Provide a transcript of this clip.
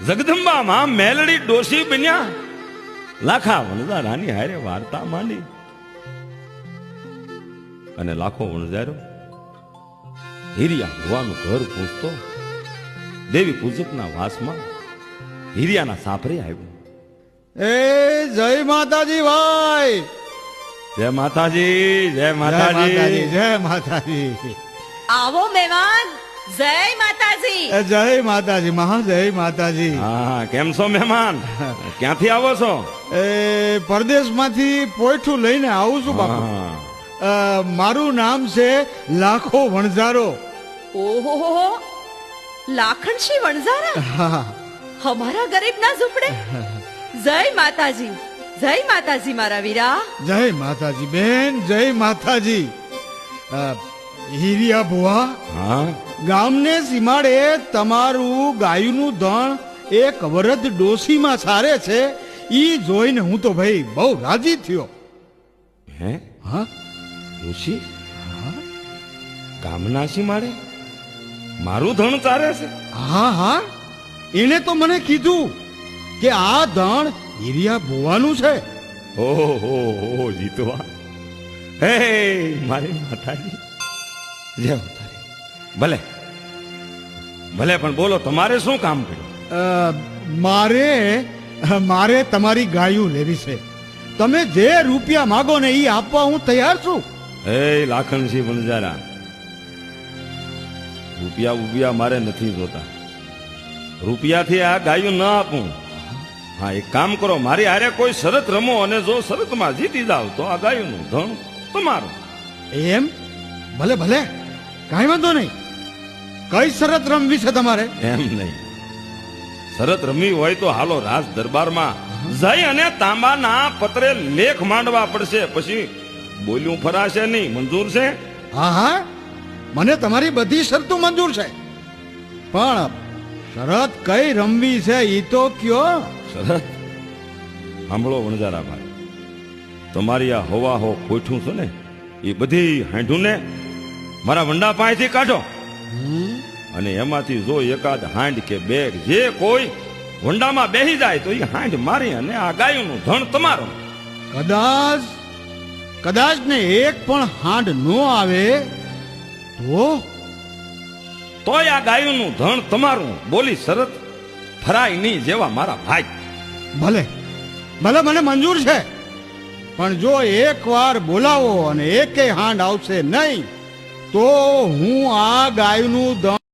જગદંબા માં મેલડી ડોસી બન્યા, લાખા વણઝારાની હારે વાર્તા માંડી, અને લાખો વણઝારો હીરિયા ભુવાનું ઘર પૂછતો દેવી પૂજકના વાસમાં હીરિયાના સાપરે આવ્યું. એ જય માતાજી ભાઈ, જય માતાજી, જય માતાજી, જય માતાજી. આવો મહેમાન, જય માતાજી. જય માતાજી, મહા જય માતાજી. હા, કેમ છો મહેમાન? ક્યાંથી આવો છો? એ પરદેશમાંથી પોઈઠું લઈને આવું છું બાપુ. મારું નામ છે લાખો વણઝારો. ઓહો, લાખણશી વણઝારા, હા, હમારા ગરીબના ઝૂંપડે. જય માતાજી, જય માતાજી મારા વીરા. જય માતાજી બેન, જય માતાજી. હીરિયા ભુવા, હા, ગામને સીમાડે તમારું ગાયનું ધણ એક વરદ ડોસીમાં સારે છે, ઈ જોઈને હું તો ભાઈ બહુ રાજી થયો. હે હા, ડોશી ગામનાસી મારે મારું ધણ ચારે છે? હા હા, એને તો મને કીધું કે આ ધણ હીરિયા ભુવાનું છે. ઓહો જીતવા, હે મારી માતાજી, જય માતાજી. ભલે ભલે, પણ બોલો તમારે શું કામ કર્યું? મારે તમારી ગાયું લેવી છે. તમે જે રૂપિયા માગો ને એ આપવા હું તૈયાર છું. હે લાખણસિંહ વણઝારા, રૂપિયા મારે નથી જોતા. રૂપિયાથી આ ગાયું ન આપું. હા, એક કામ કરો, મારી હારે કોઈ શરત રમો, અને જો શરતમાં જીતી જાવ તો આ ગાયુંનું ધણ તમારું. એમ? ભલે ભલે, કાંઈ વાંધો નહીં. કઈ શરત રમવી છે તમારે? એમ નહીં, શરત રમી હોય તો હાલો રાજ દરબારમાં જઈ અને તાંબાના પત્રે લેખ માંડવા પડશે, પછી બોલ્યું ફરાશે નહીં. મંજૂર છે? હા હા, મને તમારી બધી શરતો મંજૂર છે, પણ શરત કઈ રમવી છે ઈ તો કયો. શરત સાંભળો વણઝારા ભાઈ, તમારી આ હવા હો કોઠું છે ને, એ બધી હાંઢું ને મારા વંડા પાસેથી કાઢો, અને એમાંથી જો એકાદ હાંડ કે બેગ જે કોઈ વંડામાં બેસી જાય તો એ હાંડ મારી અને આ ગાયનું ધણ તમારું. કદાચ ને એક પણ હાંડ નો આવે તોય આ ગાયનું ધણ તમારું. બોલી શરત ફરાય નહીં જેવા મારા ભાઈ. ભલે ભલે, મને મંજૂર છે, પણ જો એક વાર બોલાવો અને એકે હાંડ આવશે નહીં તો હું આ ગાયનું ધણ